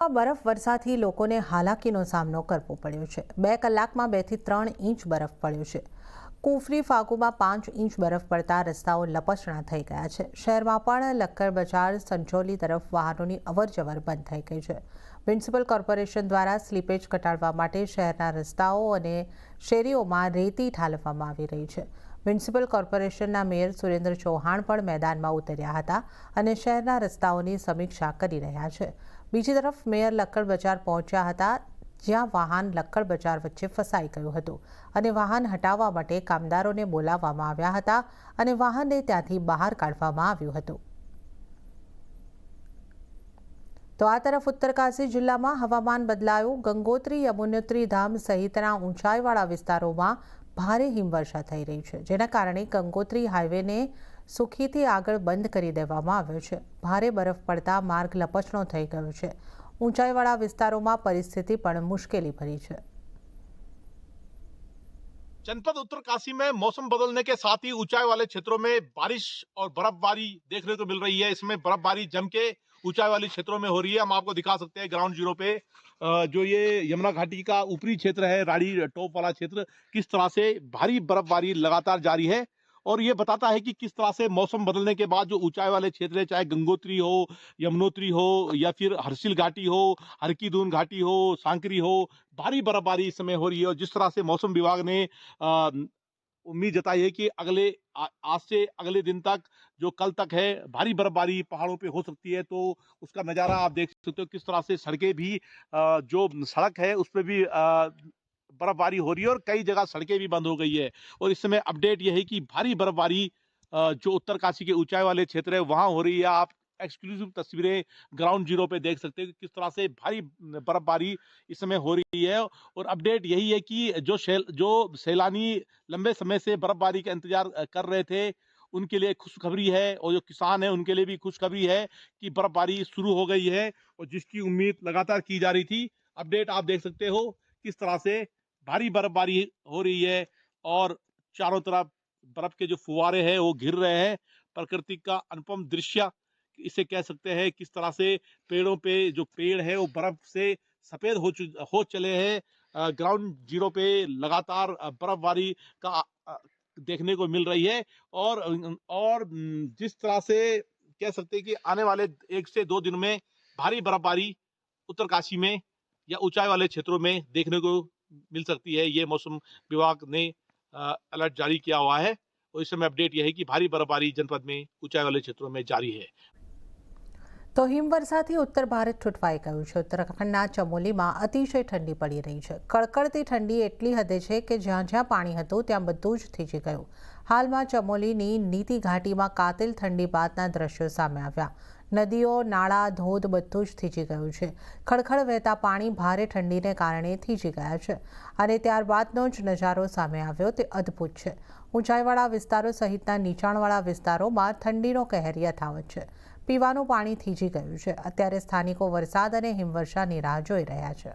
આ બરફ વર્ષાથી લોકોને હાલાકીનો સામનો કરવો પડ્યો છે। 2 કલાકમાં 2 થી 3 ઇંચ બરફ પડ્યો છે। કુફરી ફાગુમાં 5 ઇંચ બરફ પડતા રસ્તાઓ લપસણા થઈ ગયા છે। શહેરમાં પણ લક્કડ બજાર સંચોલી તરફ વાહનોની અવરજવર બંધ થઈ ગઈ છે। મ્યુનિસિપલ કોર્પોરેશન દ્વારા સ્લીપેજ ઘટાડવા માટે શહેરના રસ્તાઓ અને શેરીઓમાં રેતી ઠાલવવામાં આવી રહી છે। મ્યુનિસિપલ કોર્પોરેશનના મેયર સુરેન્દ્ર ચૌહાણ પણ મેદાનમાં ઉતર્યા હતા અને શહેરના રસ્તાઓની સમીક્ષા કરી રહ્યા છે। બીજી તરફ મેયર લક્કડ બજાર પહોંચ્યા હતા, જ્યાં વાહન લક્કડ બજાર વચ્ચે ફસાઈ ગયું હતું અને વાહન હટાવવા માટે કામદારોને બોલાવવામાં આવ્યા હતા અને વાહનને ત્યાંથી બહાર કાઢવામાં આવ્યું હતું। તો આ તરફ ઉત્તરકાશી જિલ્લામાં હવામાન બદલાયું। ગંગોત્રી, યમુનોત્રી ધામ સહિતના ઊંચાઈવાળા વિસ્તારોમાં ભારે હિમવર્ષા થઈ રહી છે, જેના કારણે ગંગોત્રી હાઈવેને સુખીથી આગળ બંધ કરી દેવામાં આવ્યો છે। ભારે બરફ પડતા માર્ગ લપસણો થઈ ગયો છે। ઊંચાઈવાળા વિસ્તારોમાં પરિસ્થિતિ પણ મુશ્કેલી ભરી છે। जनपद उत्तरकाशी में मौसम बदलने के साथ ही ऊंचाई वाले क्षेत्रों में बारिश और बर्फबारी देखने को मिल रही है। इसमें बर्फबारी जम के ऊंचाई वाले क्षेत्रों में हो रही है। हम आपको दिखा सकते हैं ग्राउंड जीरो पे जो ये यमुना घाटी का ऊपरी क्षेत्र है, राड़ी टॉप वाला क्षेत्र, किस तरह से भारी बर्फबारी लगातार जारी है और ये बताता है कि किस तरह से मौसम बदलने के बाद जो ऊंचाई वाले क्षेत्र है, चाहे गंगोत्री हो, यमुनोत्री हो या फिर हर्षिल घाटी हो, हरकीदून घाटी हो, सांकरी हो, भारी बर्फबारी इस समय हो रही है। और जिस तरह से मौसम विभाग ने उम्मीद जताई है कि आज से अगले दिन तक, जो कल तक है, भारी बर्फबारी पहाड़ों पे हो सकती है। तो उसका नज़ारा आप देख सकते हो किस तरह से सड़कें भी जो सड़क है उस पर भी बर्फबारी हो रही है और कई जगह सड़कें भी बंद हो गई है। और इस समय अपडेट यह है कि भारी बर्फबारी जो उत्तरकाशी के ऊंचाई वाले क्षेत्र है वहां हो रही है। आप एक्सक्लूसिव तस्वीरें ग्राउंड जीरो पे देख सकते हैं कि किस तरह से भारी बर्फबारी इस समय हो रही है। और अपडेट यही है कि जो सैलानी लंबे समय से बर्फबारी का इंतजार कर रहे थे, उनके लिए खुशखबरी है और जो किसान है उनके लिए भी खुशखबरी है कि बर्फबारी शुरू हो गई है और जिसकी उम्मीद लगातार की जा रही थी। अपडेट आप देख सकते हो किस तरह से भारी बर्फबारी हो रही है और चारों तरफ बर्फ के जो फुवारे हैं वो गिर रहे हैं। प्रकृति का अनुपम दृश्य इसे कह सकते हैं। किस तरह से पेड़ों पे जो पेड़ है वो बर्फ से सफेद हो चले हैं। ग्राउंड जीरो पे लगातार बर्फबारी का देखने को मिल रही है और जिस तरह से कह सकते हैं कि आने वाले 1 से 2 दिन में भारी बर्फबारी उत्तरकाशी में या ऊंचाई वाले क्षेत्रों में देखने को मिल सकती है। ये मौसम विभाग ने अलर्ट जारी किया हुआ है और इस समय अपडेट यह है कि भारी बर्फबारी जनपद में ऊंचाई वाले क्षेत्रों में जारी है। તો હિમવર્ષાથી ઉત્તર ભારત છૂટવાઈ ગયું છે। ઉત્તરાખંડના ચમોલીમાં અતિશય ઠંડી પડી રહી છે। કડકડતી ઠંડી એટલી હદે છે કે જ્યાં જ્યાં પાણી હતું ત્યાં બધું જ થીજી ગયું। હાલમાં ચમોલીની નીતિ ઘાટીમાં કાતિલ ઠંડી બાદના દ્રશ્યો સામે આવ્યા। નદીઓ, નાળા, ધોધ બધું જ થીજી ગયું છે। ખડખડ વહેતા પાણી ભારે ઠંડીને કારણે થીજી ગયા છે અને ત્યારબાદનો જ નજારો સામે આવ્યો તે અદ્ભુત છે। ઊંચાઈવાળા વિસ્તારો સહિતના નીચાણવાળા વિસ્તારોમાં ઠંડીનો કહેર યથાવત છે। પીવાનું પાણી થીજી ગયું છે। અત્યારે સ્થાનિકો વરસાદ અને હિમવર્ષાની રાહ જોઈ રહ્યા છે।